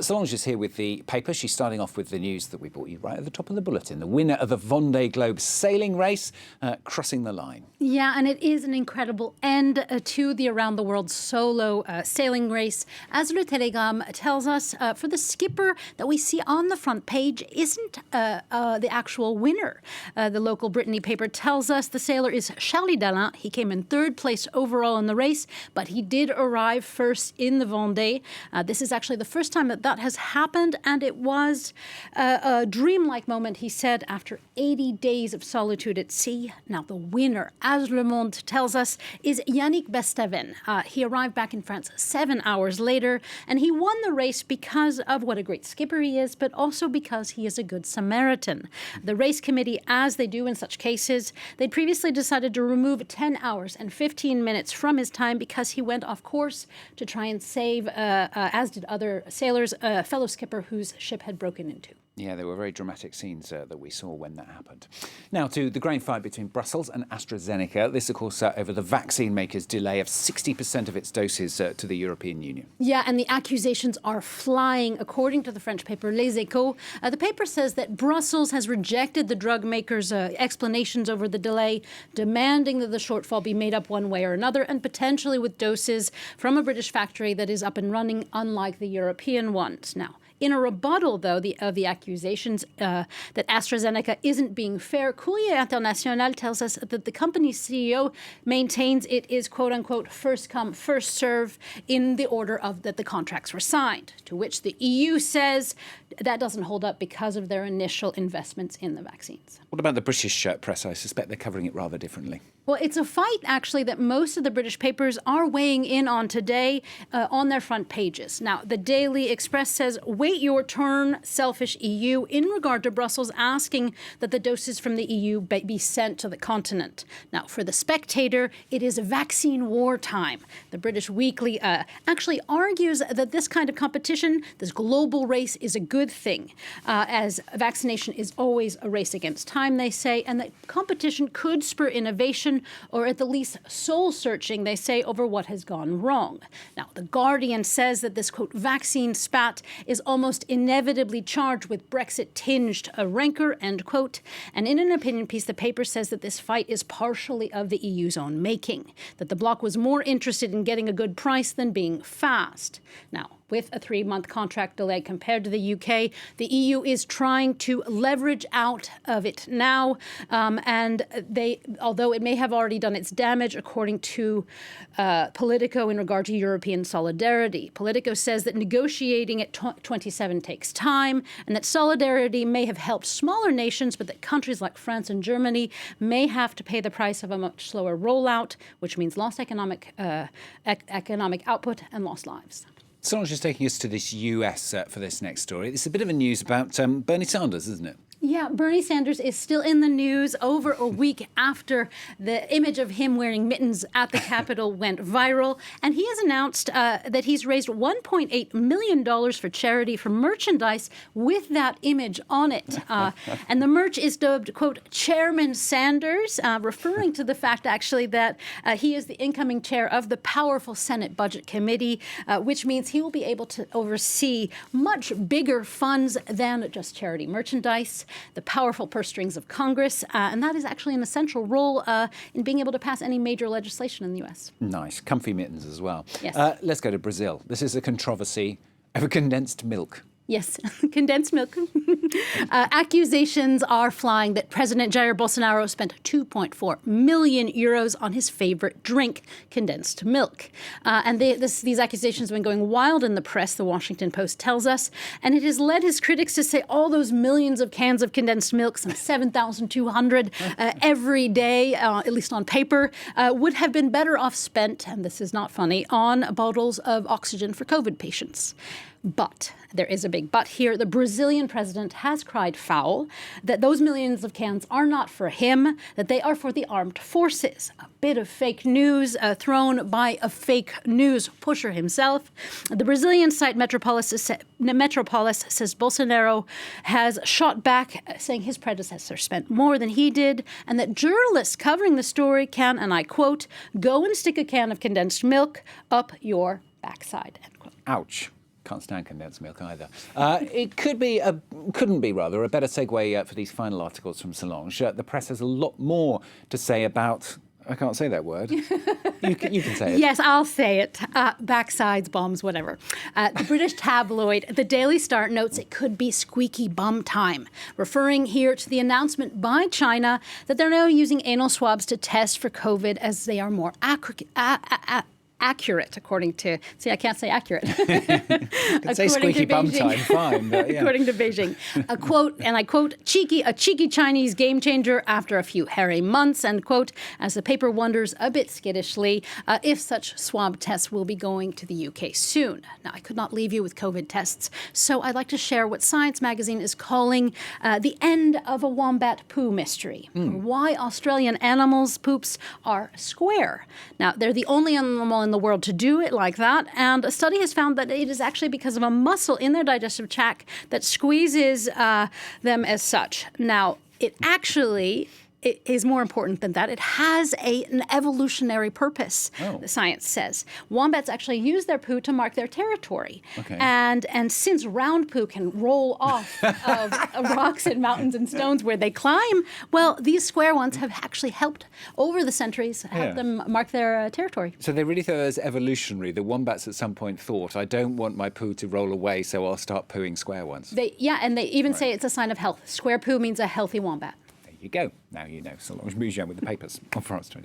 Solange is here with the paper. She's starting off with the news that we brought you right at the top of the bulletin. The winner of the Vendée Globe sailing race crossing the line. Yeah, and it is an incredible end to the Around the World solo sailing race. As Le Telegram tells us, for the skipper that we see on the front page isn't the actual winner. The local Brittany paper tells us the sailor is Charlie Dalin. He came in third place overall in the race, but he did arrive first in the Vendée. This is actually the first time that has happened, and it was a dreamlike moment, he said, after 80 days of solitude at sea. Now, the winner, as Le Monde tells us, is Yannick Bestaven. He arrived back in France 7 hours later, and he won the race because of what a great skipper he is, but also because he is a good Samaritan. The race committee, as they do in such cases, they'd previously decided to remove 10 hours and 15 minutes from his time because he went off course to try and save, as did other sailors, a fellow skipper whose ship had broken into. Yeah, there were very dramatic scenes that we saw when that happened. Now to the grain fight between Brussels and AstraZeneca. This, of course, over the vaccine maker's delay of 60% of its doses to the European Union. Yeah, and the accusations are flying, according to the French paper Les Echos. The paper says that Brussels has rejected the drug maker's explanations over the delay, demanding that the shortfall be made up one way or another, and potentially with doses from a British factory that is up and running, unlike the European ones. Now, in a rebuttal, though, of the accusations that AstraZeneca isn't being fair, Courrier International tells us that the company's CEO maintains it is, quote-unquote, first come, first serve in the order of that the contracts were signed, to which the EU says that doesn't hold up because of their initial investments in the vaccines. What about the British press? I suspect they're covering it rather differently. Well, it's a fight, actually, that most of the British papers are weighing in on today on their front pages. Now, the Daily Express says, wait your turn, selfish EU, in regard to Brussels asking that the doses from the EU be sent to the continent. Now, for the Spectator, it is vaccine wartime. The British Weekly actually argues that this kind of competition, this global race, is a good thing, as vaccination is always a race against time, they say, and that competition could spur innovation, or at the least soul-searching, they say, over what has gone wrong. Now, The Guardian says that this, quote, vaccine spat is almost inevitably charged with Brexit-tinged rancor, end quote. And in an opinion piece, the paper says that this fight is partially of the EU's own making, that the bloc was more interested in getting a good price than being fast. Now, with a 3-month contract delay compared to the UK, the EU is trying to leverage out of it now. And although it may have already done its damage, according to Politico in regard to European solidarity. Politico says that negotiating at 27 takes time, and that solidarity may have helped smaller nations, but that countries like France and Germany may have to pay the price of a much slower rollout, which means lost economic output and lost lives. Solange is taking us to this US for this next story. It's a bit of a news about Bernie Sanders, isn't it? Yeah, Bernie Sanders is still in the news over a week after the image of him wearing mittens at the Capitol went viral. And he has announced that he's raised $1.8 million for charity for merchandise with that image on it. And the merch is dubbed, quote, Chairman Sanders, referring to the fact, actually, that he is the incoming chair of the powerful Senate Budget Committee, which means he will be able to oversee much bigger funds than just charity merchandise. The powerful purse strings of Congress, and that is actually an essential role in being able to pass any major legislation in the U.S. Nice. Comfy mittens as well. Yes. Let's go to Brazil. This is a controversy over condensed milk. Yes, condensed milk. Accusations are flying that President Jair Bolsonaro spent 2.4 million euros on his favorite drink, condensed milk. And these accusations have been going wild in the press, the Washington Post tells us. And it has led his critics to say all those millions of cans of condensed milk, some 7,200 every day, at least on paper, would have been better off spent, and this is not funny, on bottles of oxygen for COVID patients. But there is a big but here. The Brazilian president has cried foul that those millions of cans are not for him, that they are for the armed forces. A bit of fake news thrown by a fake news pusher himself. The Brazilian site Metropolis says Bolsonaro has shot back, saying his predecessor spent more than he did, and that journalists covering the story can, and I quote, go and stick a can of condensed milk up your backside, end quote. Ouch. Can't stand condensed milk either. It couldn't be a better segue for these final articles from Solange. The press has a lot more to say about. I can't say that word. You can say it. Yes, I'll say it. Backsides, bombs, whatever. The British tabloid The Daily Star notes it could be squeaky bum time, referring here to the announcement by China that they're now using anal swabs to test for COVID as they are more accurate, according to... See, I can't say accurate. Could say squeaky bum time, fine. But yeah. According to Beijing. A quote, and I quote, a cheeky Chinese game changer after a few hairy months, end quote, as the paper wonders a bit skittishly if such swab tests will be going to the UK soon. Now, I could not leave you with COVID tests, so I'd like to share what Science magazine is calling the end of a wombat poo mystery, or why Australian animals' poops are square. Now, they're the only animal in the world to do it like that, and a study has found that it is actually because of a muscle in their digestive tract that squeezes them as such. Now, it is more important than that. It has an evolutionary purpose, the science says. Wombats actually use their poo to mark their territory. Okay. And since round poo can roll off of rocks and mountains and stones where they climb, well, these square ones have actually helped over the centuries help them mark their territory. So they really thought it was evolutionary. The wombats at some point thought, I don't want my poo to roll away, so I'll start pooing square ones. And they even say it's a sign of health. Square poo means a healthy wombat. You go. Now you know. Solange Moujon with the papers on France 20.